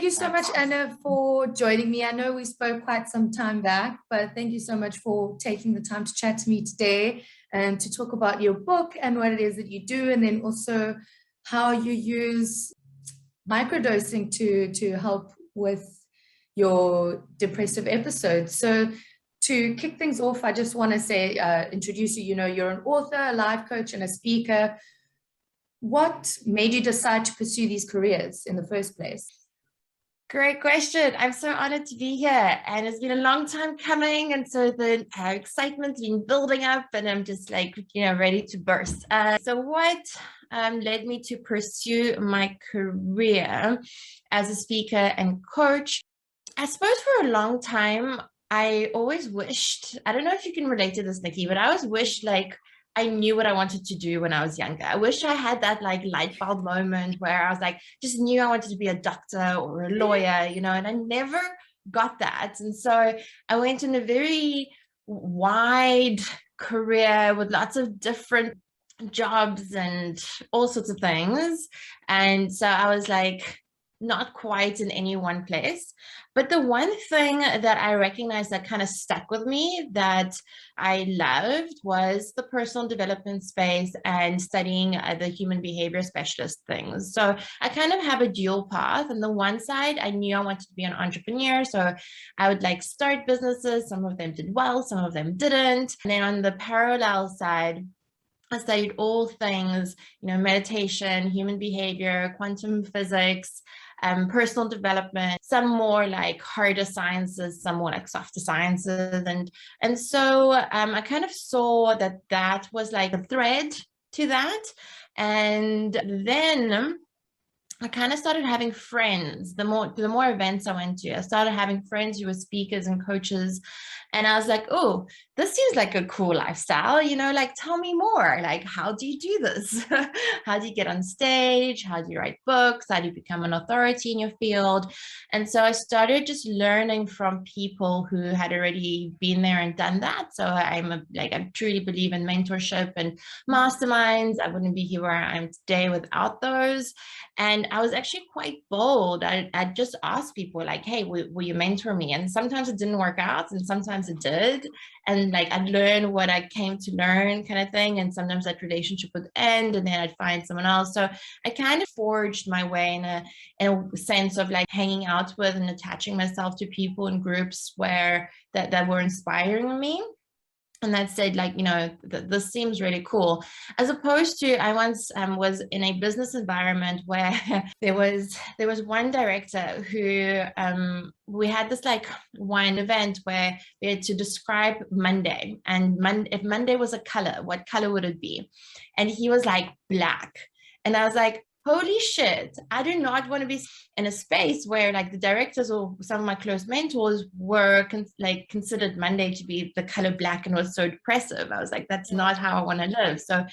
Thank you so much, Anna, for joining me. I know we spoke quite some time back, but thank you so much for taking the time to chat to me today and to talk about your book and what it is that you do, and then also how you use microdosing to help with your depressive episodes. So to kick things off, I just want to say, introduce you. You know, you're an author, a life coach, and a speaker. What made you decide to pursue these careers in the first place? Great question. I'm so honored to be here, and it's been a long time coming, and so the excitement's been building up, and I'm just like, ready to burst. So what led me to pursue my career as a speaker and coach? I suppose for a long time, I always wished, I don't know if you can relate to this, Nikki, but I always wished like I knew what I wanted to do when I was younger. I wish I had that like light bulb moment where I was like, just knew I wanted to be a doctor or a lawyer, and I never got that. And so I went in a very wide career with lots of different jobs and all sorts of things. And so I was like, not quite in any one place. But the one thing that I recognized that kind of stuck with me that I loved was the personal development space and studying the human behavior specialist things. So I kind of have a dual path. On the one side, I knew I wanted to be an entrepreneur. So I would like start businesses. Some of them did well, some of them didn't. And then on the parallel side, I studied all things, meditation, human behavior, quantum physics, personal development, some more like harder sciences, some more like softer sciences. And so I kind of saw that was like a thread to that. And then I kind of started having friends. The more events I went to, I started having friends who were speakers and coaches. And I was like, oh, this seems like a cool lifestyle, like tell me more. Like, how do you do this? How do you get on stage? How do you write books? How do you become an authority in your field? And so I started just learning from people who had already been there and done that. So I truly believe in mentorship and masterminds. I wouldn't be here where I am today without those. And I was actually quite bold. I just asked people like, hey, will you mentor me? And sometimes it didn't work out and sometimes it did. And like I'd learn what I came to learn kind of thing. And sometimes that relationship would end and then I'd find someone else. So I kind of forged my way in a sense of like hanging out with and attaching myself to people and groups where that were inspiring me. And that said, like, this seems really cool. As opposed to, I once was in a business environment where there was one director who we had this like one event where we had to describe Monday. And if Monday was a color, what color would it be? And he was like, black. And I was like, holy shit, I do not want to be in a space where like the directors or some of my close mentors were considered Monday to be the color black and was so depressive. I was like, that's not how I want to live. So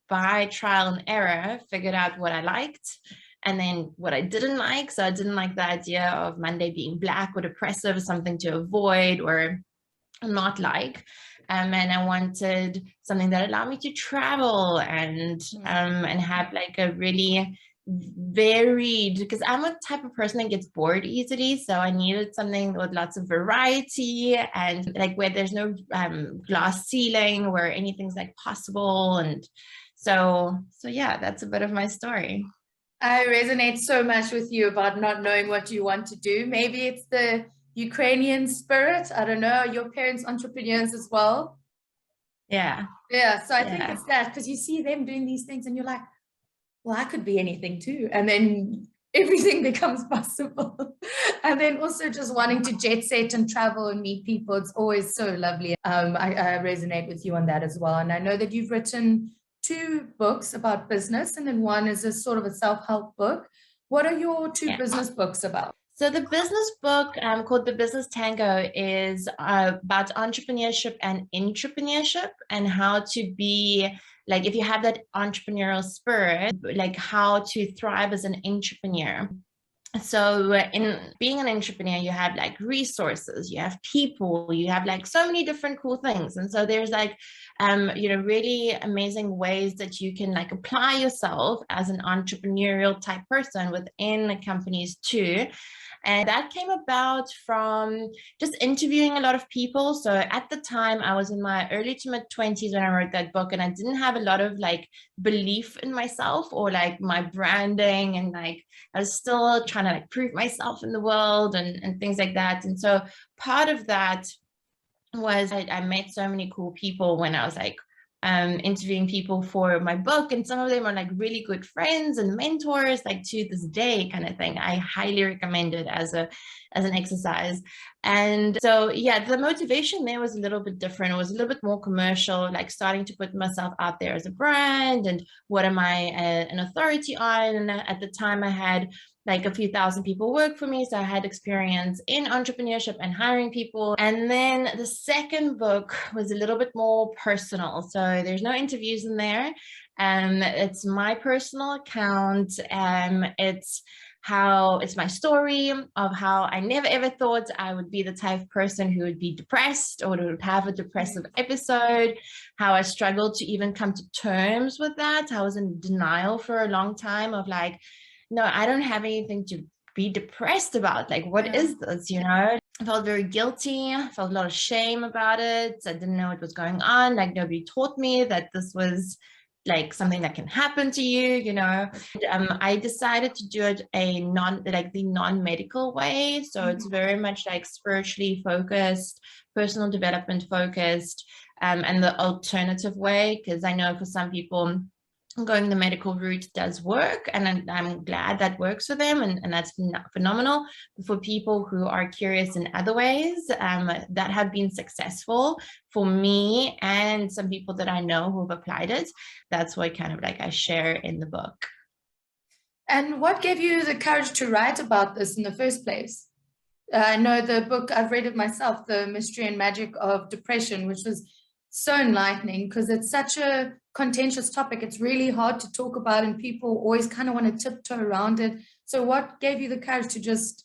by trial and error, figured out what I liked and then what I didn't like. So I didn't like the idea of Monday being black or depressive, something to avoid or not like. And I wanted something that allowed me to travel and have like a really varied, because I'm a type of person that gets bored easily. So I needed something with lots of variety and like where there's no glass ceiling, where anything's like possible. And so yeah, that's a bit of my story. I resonate so much with you about not knowing what you want to do. Maybe it's the Ukrainian spirit. I don't know. Your parents entrepreneurs as well. Yeah. So I think it's that, because you see them doing these things and you're like, well, I could be anything too. And then everything becomes possible. And then also just wanting to jet set and travel and meet people. It's always so lovely. I resonate with you on that as well. And I know that you've written 2 books about business, and then one is a sort of a self-help book. What are your 2 business books about? So the business book called The Business Tango is about entrepreneurship and intrapreneurship and how to be, like, if you have that entrepreneurial spirit, like how to thrive as an entrepreneur. So in being an entrepreneur, you have like resources, you have people, you have like so many different cool things. And so there's like really amazing ways that you can like apply yourself as an entrepreneurial type person within companies too. And that came about from just interviewing a lot of people. So at the time, I was in my early to mid 20s when I wrote that book, and I didn't have a lot of like belief in myself or like my branding, and like I was still trying to like prove myself in the world and things like that. And so part of that was I met so many cool people when I was like interviewing people for my book, and some of them are like really good friends and mentors, like to this day kind of thing. I highly recommend it as an exercise. And so yeah, the motivation there was a little bit different. It was a little bit more commercial, like starting to put myself out there as a brand, and what am I an authority on. And at the time I had like a few thousand people work for me. So I had experience in entrepreneurship and hiring people. And then the second book was a little bit more personal. So there's no interviews in there. It's my personal account. It's my story of how I never ever thought I would be the type of person who would be depressed or would have a depressive episode, how I struggled to even come to terms with that. I was in denial for a long time of like, no, I don't have anything to be depressed about. Like, what is this, I felt very guilty. I felt a lot of shame about it. I didn't know what was going on. Like, nobody taught me that this was like something that can happen to you, I decided to do it the non-medical way. So it's very much like spiritually focused, personal development focused, and the alternative way, because I know for some people going the medical route does work, and I'm glad that works for them, and that's phenomenal. But for people who are curious in other ways that have been successful for me and some people that I know who've applied it, that's what kind of like I share in the book. And what gave you the courage to write about this in the first place? I know the book, I've read it myself, The Mystery and Magic of Depression, which was so enlightening because it's such a contentious topic. It's really hard to talk about, and people always kind of want to tiptoe around it. So what gave you the courage to just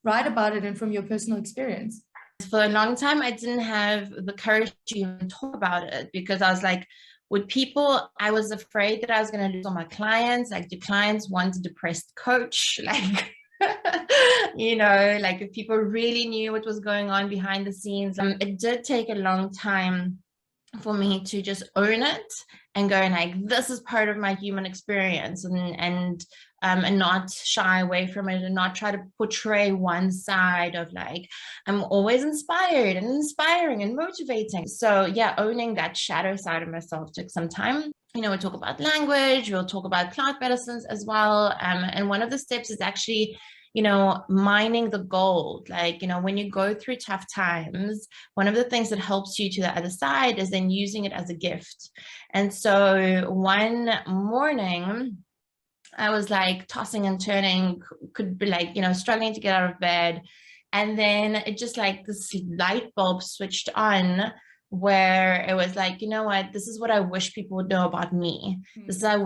write about it and from your personal experience? For a long time, I didn't have the courage to even talk about it because I was like, with people, I was afraid that I was going to lose all my clients. Like, do clients want a depressed coach? Like, like if people really knew what was going on behind the scenes. It did take a long time for me to just own it and go like, this is part of my human experience, and not shy away from it, and not try to portray one side of like, I'm always inspired and inspiring and motivating. So yeah, owning that shadow side of myself took some time. We'll talk about language, we'll talk about plant medicines as well. And one of the steps is actually mining the gold. Like, when you go through tough times, one of the things that helps you to the other side is then using it as a gift. And so one morning, I was like tossing and turning, could be like, struggling to get out of bed. And then it just like this light bulb switched on, where it was like, you know what, this is what I wish people would know about me. This is the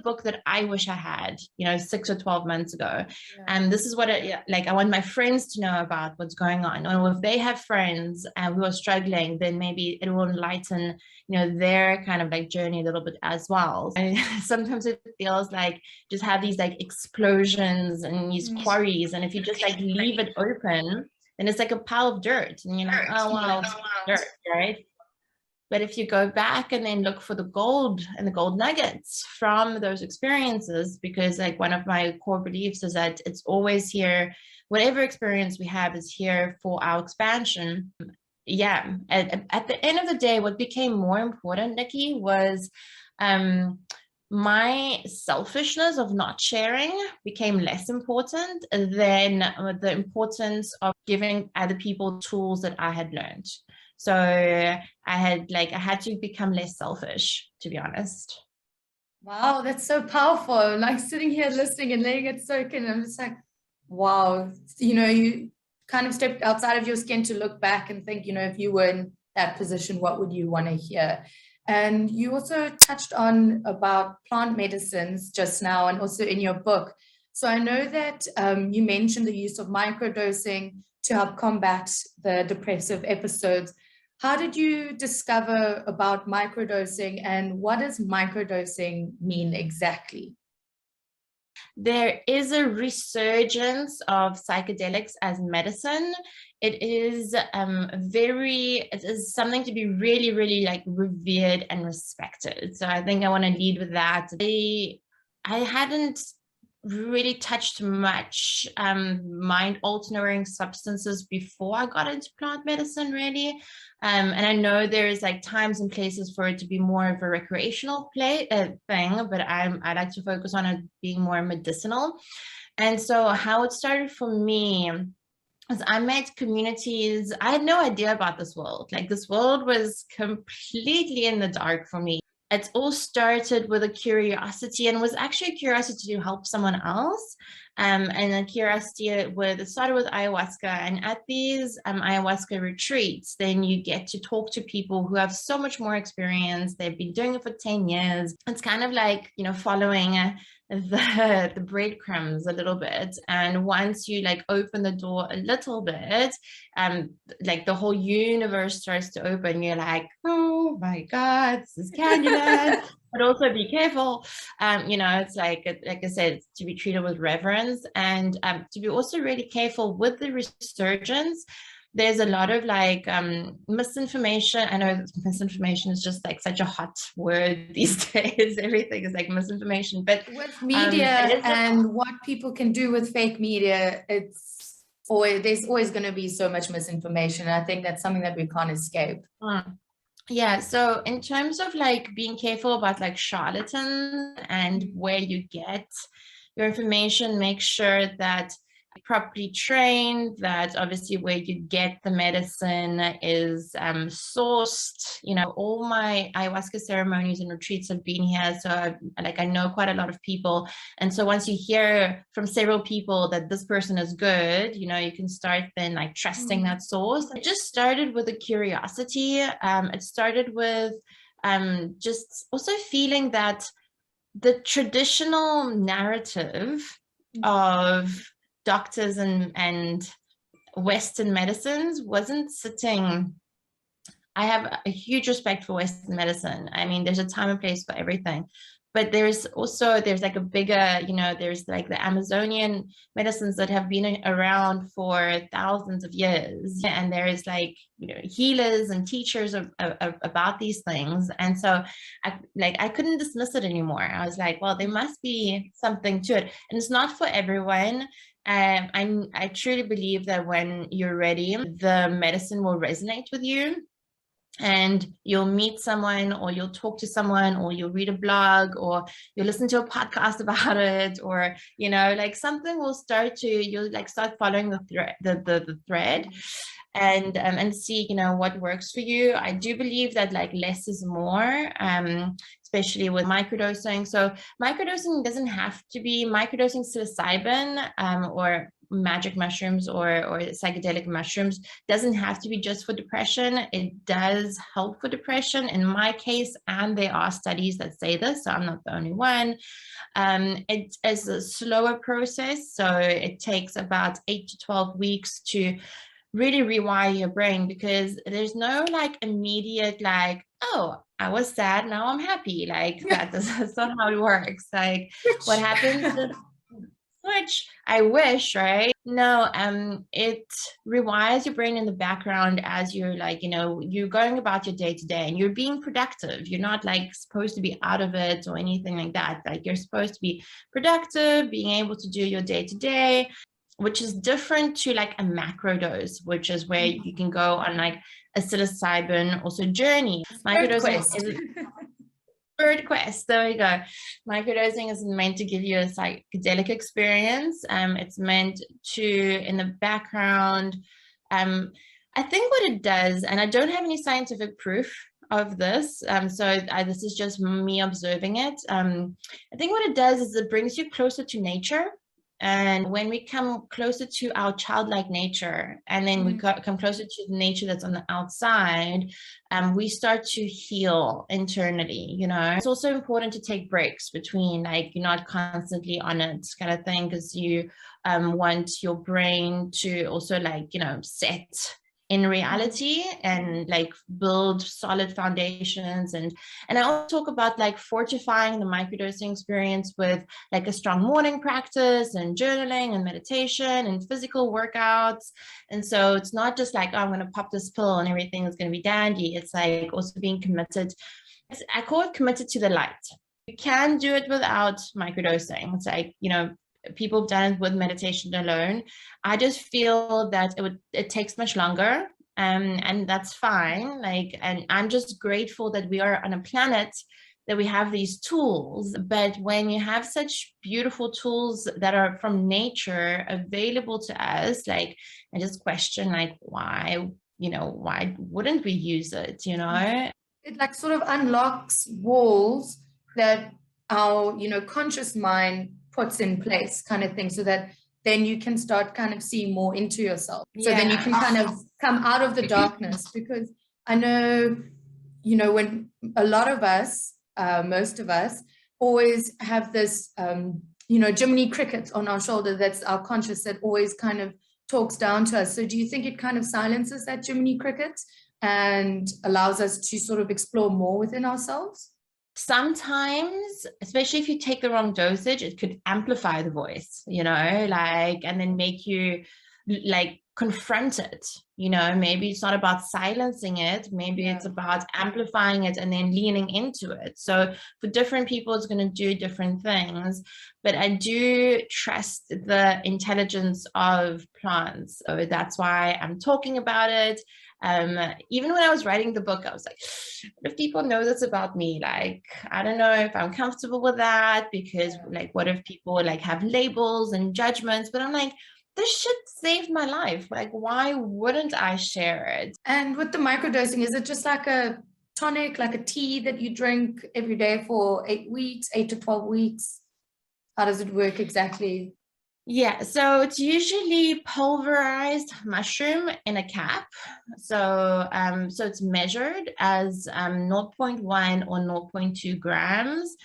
book that I wish I had, 6 or 12 months ago. And this is what I want my friends to know about what's going on. Or if they have friends who are struggling, then maybe it will enlighten, their kind of like journey a little bit as well. And sometimes it feels like just have these like explosions and these quarries. And if you just like leave it open, then it's like a pile of dirt, and you're like, oh, wow, it's dirt, right? But if you go back and then look for the gold and the gold nuggets from those experiences, because like one of my core beliefs is that it's always here, whatever experience we have is here for our expansion. Yeah, at the end of the day, what became more important, Nikki, was my selfishness of not sharing became less important than the importance of giving other people tools that I had learned. So I had to become less selfish, to be honest. Wow, that's so powerful. Like sitting here listening and letting it soak in, I'm just like, wow, you kind of stepped outside of your skin to look back and think, if you were in that position, what would you want to hear? And you also touched on about plant medicines just now, and also in your book. So I know that you mentioned the use of microdosing to help combat the depressive episodes. How did you discover about microdosing, and what does microdosing mean exactly? There is a resurgence of psychedelics as medicine. It is it is something to be really, really like revered and respected. So I think I want to lead with that. I hadn't really touched much mind altering substances before I got into plant medicine, really. And I know there's like times and places for it to be more of a recreational thing, but I like to focus on it being more medicinal. And so how it started for me was I met communities. I had no idea about this world. Like, this world was completely in the dark for me. It all started with a curiosity, and was actually a curiosity to help someone else. And a curiosity it started with ayahuasca. And at these ayahuasca retreats, then you get to talk to people who have so much more experience. They've been doing it for 10 years. It's kind of like, you know, following the breadcrumbs a little bit. And once you like open the door a little bit, like the whole universe starts to open. You're like, oh my God, this is Candyland. But also be careful. You know, it's like I said, to be treated with reverence, and to be also really careful with the resurgence. There's a lot of like misinformation. I know misinformation is just like such a hot word these days. Everything is like misinformation, but with media and what people can do with fake media, there's always going to be so much misinformation. I think that's something that we can't escape. Yeah, so in terms of like being careful about like charlatans and where you get your information, make sure that properly trained, that obviously where you get the medicine is sourced. You know, all my ayahuasca ceremonies and retreats have been here, so I know quite a lot of people. And so once you hear from several people that this person is good, you know, you can start then like trusting that source. It just started with a curiosity. It started with just also feeling that the traditional narrative of doctors and Western medicines wasn't sitting. I have a huge respect for Western medicine. I mean, there's a time and place for everything, but there's like a bigger, you know, there's like the Amazonian medicines that have been around for thousands of years, and there's like, you know, healers and teachers about these things. And so I couldn't dismiss it anymore. I was like, well, there must be something to it, and it's not for everyone. I truly believe that when you're ready, the medicine will resonate with you, and you'll meet someone, or you'll talk to someone, or you'll read a blog, or you'll listen to a podcast about it, or, you know, like something will you'll like start following the thread, and see, you know, what works for you. I do believe that like less is more, especially with microdosing. So microdosing doesn't have to be microdosing psilocybin or magic mushrooms or psychedelic mushrooms doesn't have to be just for depression. It does help for depression in my case, and there are studies that say this, so I'm not the only one. It is a slower process, so it takes about 8 to 12 weeks to really rewire your brain, because there's no like immediate like, oh, I was sad, now I'm happy. Like that's not how it works. Like what happens is, which I wish, right? No, it rewires your brain in the background as you're like, you know, you're going about your day to day and you're being productive. You're not like supposed to be out of it or anything like that. Like you're supposed to be productive, being able to do your day to day, which is different to like a macro dose, which is where you can go on like a psilocybin also journey. Microdosing is third quest. There we go. Microdosing is meant to give you a psychedelic experience. It's meant to, in the background, I think what it does, and I don't have any scientific proof of this, this is just me observing it. I think what it does is it brings you closer to nature. And when we come closer to our childlike nature, and then we come closer to the nature that's on the outside, we start to heal internally, you know. It's also important to take breaks between, like, you're not constantly on it kind of thing, because you want your brain to also, like, you know, set in reality and like build solid foundations. And I also talk about like fortifying the microdosing experience with like a strong morning practice and journaling and meditation and physical workouts. And so it's not just like, oh, I'm going to pop this pill and everything is going to be dandy. It's like also being committed. I call it committed to the light. You can do it without microdosing. It's like, you know, people have done it with meditation alone. I just feel that it takes much longer, and that's fine. Like, and I'm just grateful that we are on a planet that we have these tools. But when you have such beautiful tools that are from nature available to us, like, I just question like, why, you know, why wouldn't we use it, you know? It like sort of unlocks walls that our, you know, conscious mind puts in place, kind of thing, so that then you can start kind of seeing more into yourself. So then you can kind of come out of the darkness. Because I know, you know, when a lot of us, most of us, always have this, you know, Jiminy Cricket on our shoulder, that's our conscious, that always kind of talks down to us. So do you think it kind of silences that Jiminy Cricket and allows us to sort of explore more within ourselves? Sometimes, especially if you take the wrong dosage, it could amplify the voice, you know, like, and then make you like confront it, you know. Maybe it's not about silencing it, maybe it's about amplifying it and then leaning into it. So for different people, it's going to do different things. But I do trust the intelligence of plants. So that's why I'm talking about it. Even when I was writing the book, I was like, what if people know this about me? Like, I don't know if I'm comfortable with that, because like, what if people like have labels and judgments? But I'm like, this shit saved my life. Like, why wouldn't I share it? And with the microdosing, is it just like a tonic, like a tea that you drink every day for 8 weeks, 8 to 12 weeks? How does it work exactly? Yeah, so it's usually pulverized mushroom in a cap. So so it's measured as 0.1 or 0.2 grams.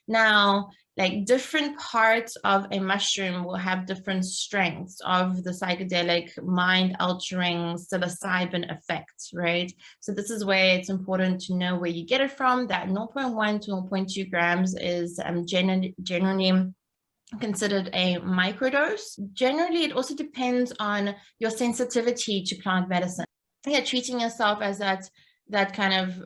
Now, like, different parts of a mushroom will have different strengths of the psychedelic mind-altering psilocybin effect, right? So this is where it's important to know where you get it from. That 0.1 to 0.2 grams is generally considered a microdose. Generally, it also depends on your sensitivity to plant medicine. Yeah, treating yourself as that kind of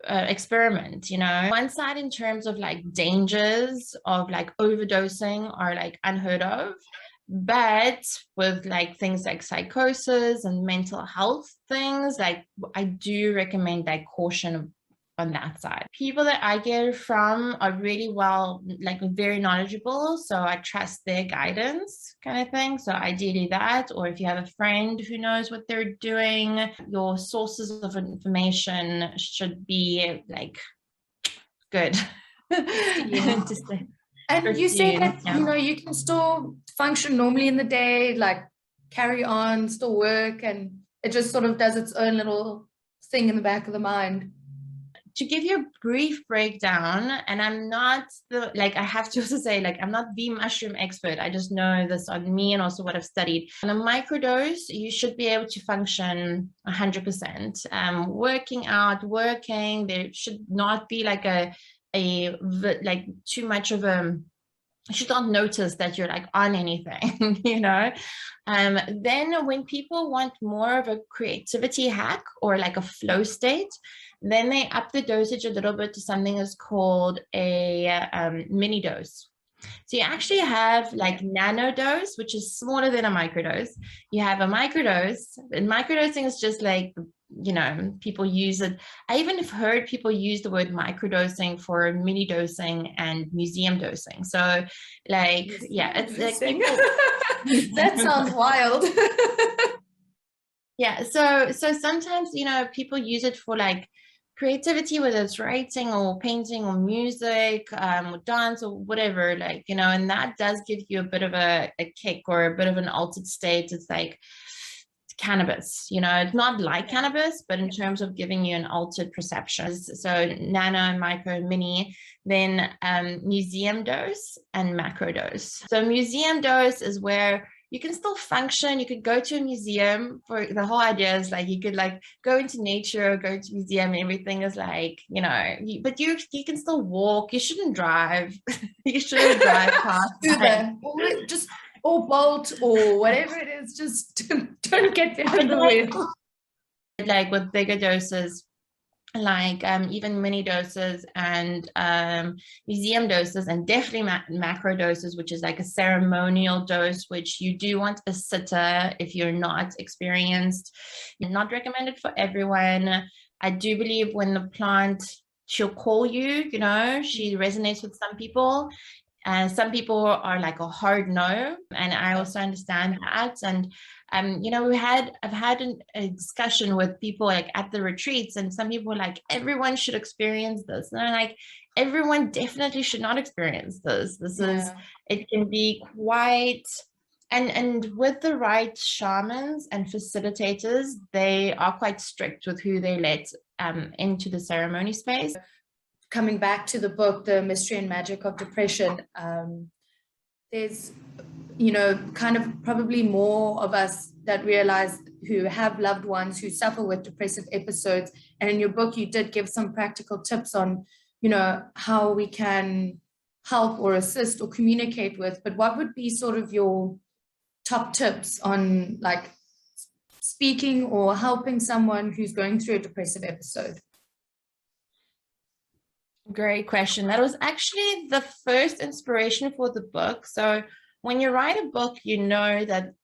experiment, you know. One side, in terms of like dangers of like overdosing, are like unheard of. But with like things like psychosis and mental health things, like, I do recommend like caution on that side. People that I get it from are really well, like very knowledgeable, so I trust their guidance, kind of thing. So ideally that, or if you have a friend who knows what they're doing, your sources of information should be like good. And you said that, you know, you can still function normally in the day, like carry on, still work, and it just sort of does its own little thing in the back of the mind. To give you a brief breakdown, and I'm not I have to also say, like, I'm not the mushroom expert. I just know this on me and also what I've studied. On a microdose, you should be able to function 100%. Working out, working, there should not be like like too much of a, you should not notice that you're like on anything, you know. Then when people want more of a creativity hack or like a flow state, then they up the dosage a little bit to something that's called a mini dose. So you actually have like nano dose, which is smaller than a microdose. You have a microdose, and microdosing is just like, you know, people use it. I even have heard people use the word microdosing for mini dosing and museum dosing. So like, yeah, it's like people... That sounds wild. Yeah, so sometimes, you know, people use it for like creativity, whether it's writing or painting or music, or dance or whatever, like, you know, and that does give you a bit of a kick or a bit of an altered state. It's like cannabis, you know, it's not like cannabis, but in terms of giving you an altered perception. So nano, micro, mini, then museum dose and macro dose. So museum dose is where you can still function. You could go to a museum. For the whole idea is like you could like go into nature, go to museum, everything is like, you know, but you can still walk. You shouldn't drive. You shouldn't drive past Uber, or Bolt or whatever it is, just don't get behind the wheel. Like with bigger doses, like even mini doses and museum doses, and definitely macro doses, which is like a ceremonial dose, which you do want a sitter if you're not experienced. Not recommended for everyone. I do believe when the plant, she'll call you, you know, she resonates with some people. Some people are like a hard no, and I also understand that. And you know, I've had a discussion with people like at the retreats, and some people are like, everyone should experience this, and I'm like, everyone definitely should not experience this. This is, it can be quite, and with the right shamans and facilitators, they are quite strict with who they let into the ceremony space. Coming back to the book, The Mystery and Magic of Depression, there's, you know, kind of probably more of us that realize who have loved ones who suffer with depressive episodes. And in your book, you did give some practical tips on, you know, how we can help or assist or communicate with. But what would be sort of your top tips on like speaking or helping someone who's going through a depressive episode? Great question. That was actually the first inspiration for the book. So when you write a book, you know that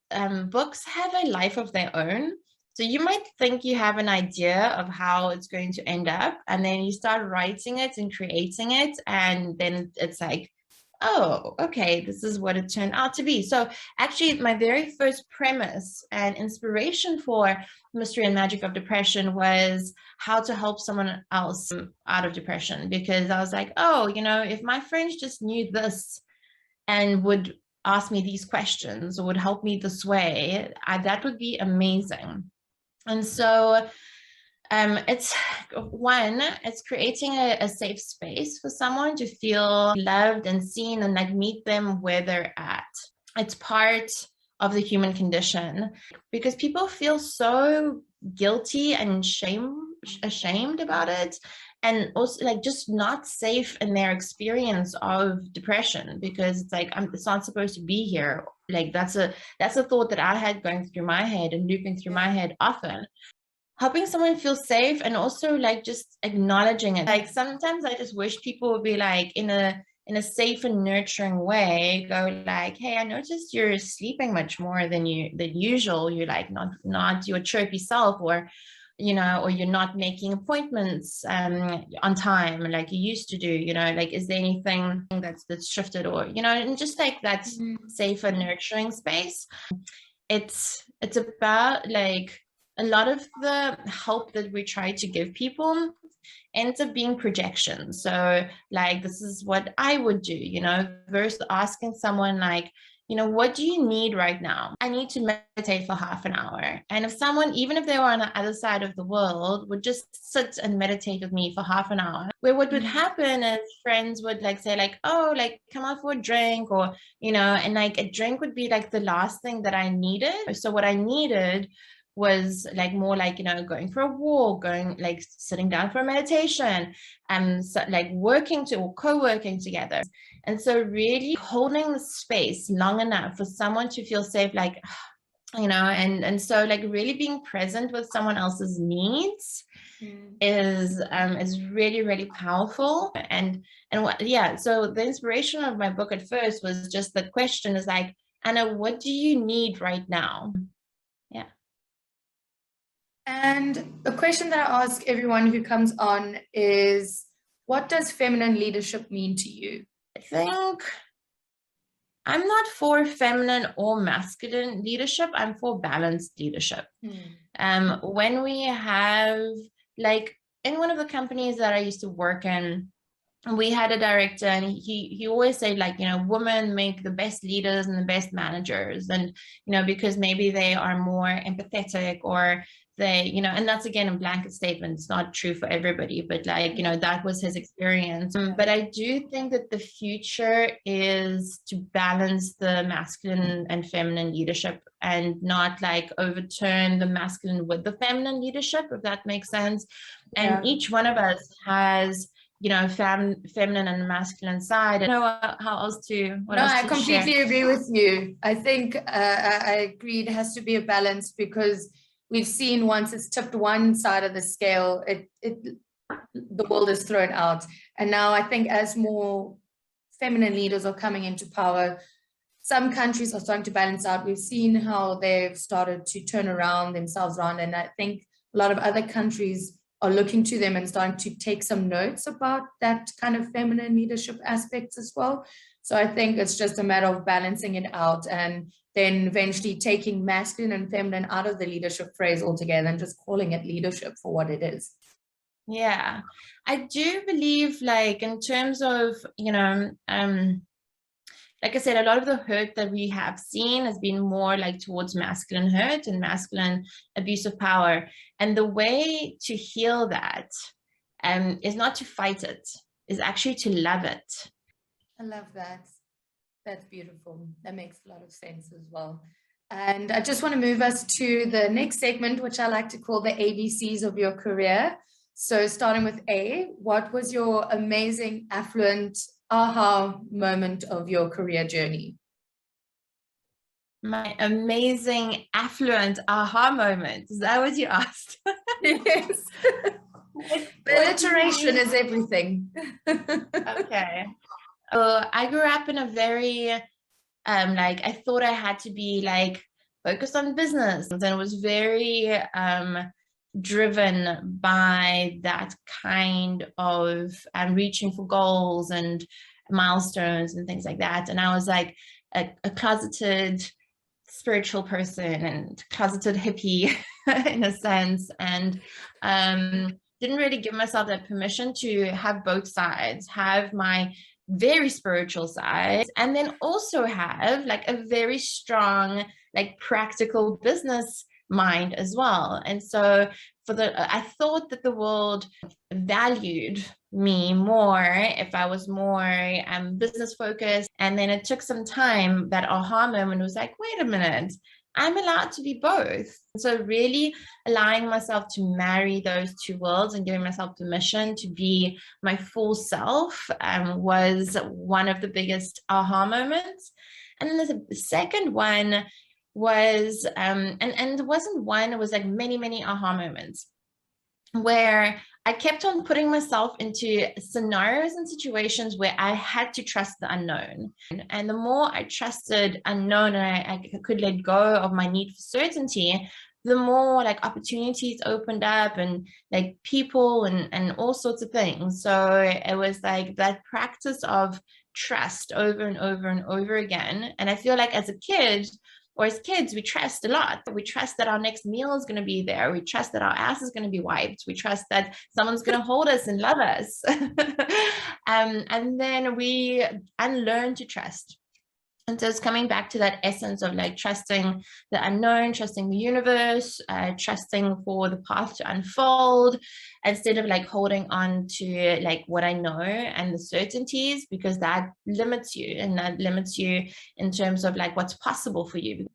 books have a life of their own. So you might think you have an idea of how it's going to end up, and then you start writing it and creating it, and then it's like, oh, okay, this is what it turned out to be. So actually, my very first premise and inspiration for Mystery and Magic of Depression was how to help someone else out of depression, because I was like, oh, you know, if my friends just knew this and would ask me these questions or would help me this way, that would be amazing. And so it's creating a safe space for someone to feel loved and seen, and like meet them where they're at. It's part of the human condition, because people feel so guilty and ashamed about it, and also like just not safe in their experience of depression, because it's like, it's not supposed to be here. Like that's a thought that I had going through my head and looping through my head often. Helping someone feel safe, and also like just acknowledging it. Like sometimes I just wish people would be like, in a safe and nurturing way, go like, hey, I noticed you're sleeping much more than usual. You're like not your chirpy self, or you know, or you're not making appointments on time like you used to do, you know, like, is there anything that's shifted, or, you know, and just like that safe and nurturing space. It's about like, a lot of the help that we try to give people ends up being projection. So like, this is what I would do, you know, versus asking someone like, you know, what do you need right now? I need to meditate for half an hour. And if someone, even if they were on the other side of the world, would just sit and meditate with me for half an hour, where what would happen is friends would like say like, oh, like come out for a drink, or, you know, and like a drink would be like the last thing that I needed. So what I needed was like more like, you know, going for a walk, going like sitting down for a meditation, so like working or co-working together. And so really holding the space long enough for someone to feel safe, like, you know, and so like really being present with someone else's needs is really, really powerful. And what, yeah, so the inspiration of my book at first was just the question is like, Anna, what do you need right now? Yeah. And a question that I ask everyone who comes on is, what does feminine leadership mean to you? I think I'm not for feminine or masculine leadership. I'm for balanced leadership. When we have, like, in one of the companies that I used to work in, we had a director, and he always said, like, women make the best leaders and the best managers, and because maybe they are more empathetic, or they, and that's again a blanket statement, it's not true for everybody, but like, that was his experience. But I do think that the future is to balance the masculine and feminine leadership, and not like overturn the masculine with the feminine leadership, if that makes sense. And each one of us has feminine and masculine side. I don't know how else to what No, else I to completely share. agree with you. I think I agree it has to be a balance, because we've seen once it's tipped one side of the scale, the world is thrown out. And now I think as more feminine leaders are coming into power, some countries are starting to balance out. We've seen how they've started to turn around themselves around, and I think a lot of other countries are looking to them and starting to take some notes about that kind of feminine leadership aspects as well. So I think it's just a matter of balancing it out, and then eventually taking masculine and feminine out of the leadership phrase altogether and just calling it leadership for what it is. Yeah, I do believe, like, in terms of, like I said, a lot of the hurt that we have seen has been more like towards masculine hurt and masculine abuse of power. And the way to heal that is not to fight it, is actually to love it. I love that. That's beautiful. That makes a lot of sense as well. And I just want to move us to the next segment, which I like to call the ABCs of your career. So starting with A, what was your amazing, affluent aha moment of your career journey? My amazing, affluent aha moment. Is that what you asked? Yes. Alliteration is everything. Okay. I grew up in a very, like, I thought I had to be like focused on business, and it was very driven by that kind of reaching for goals and milestones and things like that. And I was like a closeted spiritual person and closeted hippie in a sense, and didn't really give myself that permission to have both sides, have my very spiritual side, and then also have like a very strong, like, practical business mind as well. And so I thought that the world valued me more if I was more business focused. And then it took some time. That aha moment was like, wait a minute, I'm allowed to be both. So really allowing myself to marry those two worlds and giving myself permission to be my full self was one of the biggest aha moments. And then the second one was, and it wasn't one, it was like many aha moments, where I kept on putting myself into scenarios and situations where I had to trust the unknown. And the more I trusted unknown, and I could let go of my need for certainty, the more like opportunities opened up, and like people and all sorts of things. So it was like that practice of trust over and over and over again. And I feel like as a kid, or as kids, we trust a lot. We trust that our next meal is going to be there. We trust that our ass is going to be wiped. We trust that someone's going to hold us and love us. And then we unlearn to trust. And so it's coming back to that essence of like trusting the unknown, trusting the universe, trusting for the path to unfold, instead of like holding on to like what I know and the certainties, because that limits you, and that limits you in terms of like what's possible for you.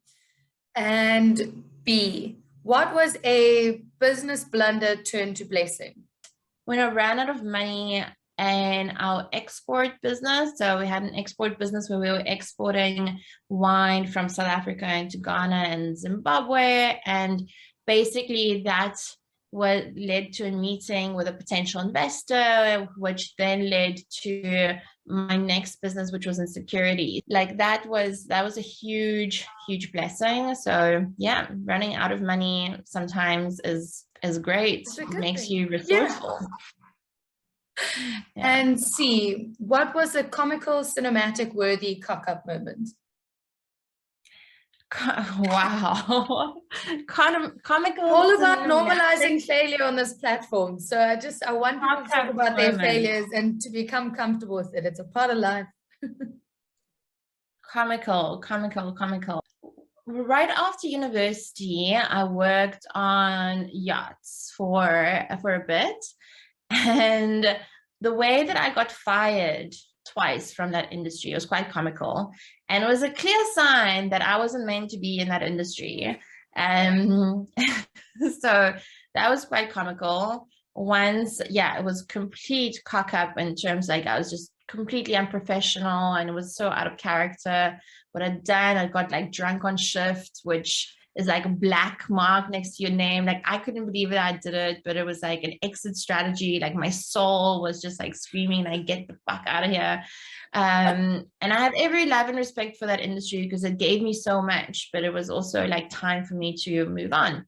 And B, what was a business blunder turned to blessing? When I ran out of money in our export business, so we had an export business where we were exporting wine from South Africa into Ghana and Zimbabwe, and basically that what led to a meeting with a potential investor, which then led to my next business, which was in security. Like that was a huge blessing. So yeah, running out of money sometimes is great. It makes you resourceful. Yeah. And C, what was a comical, cinematic worthy cock-up moment? Wow. Comical All to about normalizing realistic. failure on this platform. So I want people to talk Comical about their moment. failures and to become comfortable with it. It's a part of life. Comical. Right after university, I worked on yachts for a bit. And the way that I got fired twice from that industry was quite comical. And it was a clear sign that I wasn't meant to be in that industry. Um, so that was quite comical. Once, yeah, it was complete cock up in terms like I was just completely unprofessional and it was so out of character. What I'd done, I got like drunk on shift, which is like a black mark next to your name. Like I couldn't believe it, I did it, but it was like an exit strategy. Like my soul was just like screaming, like, get the fuck out of here. And I have every love and respect for that industry because it gave me so much, but it was also like time for me to move on.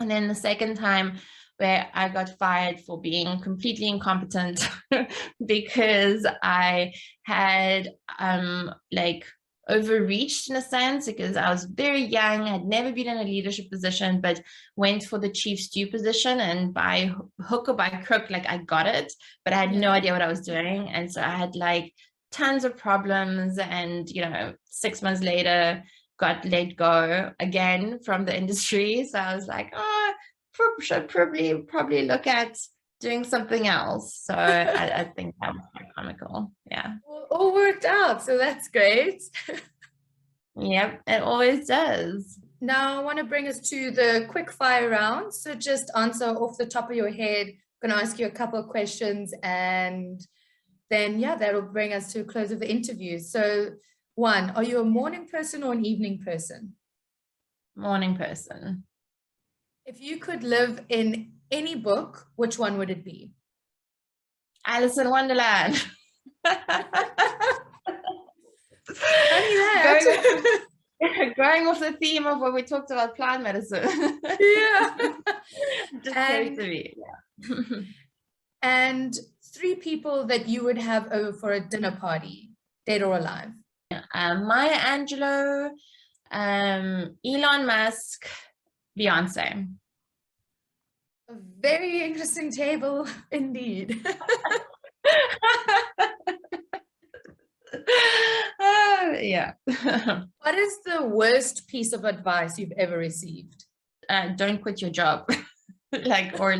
And then the second time where I got fired for being completely incompetent because I had like overreached in a sense because I was very young, had never been in a leadership position, but went for the chief stew position, and by hook or by crook, like I got it, but I had no idea what I was doing. And so I had like tons of problems, and 6 months later got let go again from the industry. So I was like, oh, should probably look at doing something else. So I think that was quite comical. Yeah. All worked out. So that's great. Yep, it always does. Now I want to bring us to the quick fire round. So just answer off the top of your head. I'm going to ask you a couple of questions, and then, yeah, that'll bring us to a close of the interview. So 1, are you a morning person or an evening person? Morning person. If you could live in any book, which one would it be? Alice in Wonderland. Going off the theme of what we talked about, plant medicine. Yeah. Just close to me. Yeah. And 3 people that you would have over for a dinner party, dead or alive. Maya Angelou, Elon Musk, Beyonce. A very interesting table indeed. Yeah. What is the worst piece of advice you've ever received? Don't quit your job. or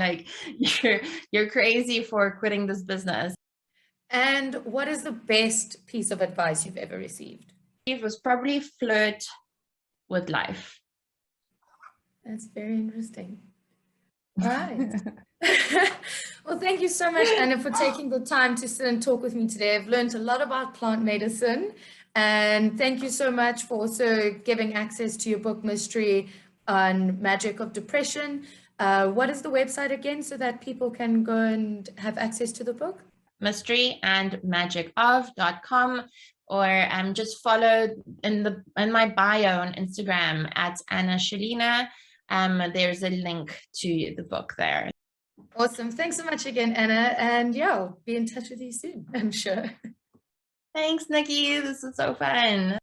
you're crazy for quitting this business. And what is the best piece of advice you've ever received? It was probably flirt with life. That's very interesting. All right. Well, thank you so much, Anna, for taking the time to sit and talk with me today. I've learned a lot about plant medicine, and thank you so much for also giving access to your book, Mystery on Magic of Depression. What is the website again so that people can go and have access to the book? mysteryandmagicof.com, or just follow in my bio on Instagram at Anna Shilina. There's a link to the book there. Awesome. Thanks so much again, Anna. And yeah, I'll be in touch with you soon, I'm sure. Thanks, Nikki. This is so fun.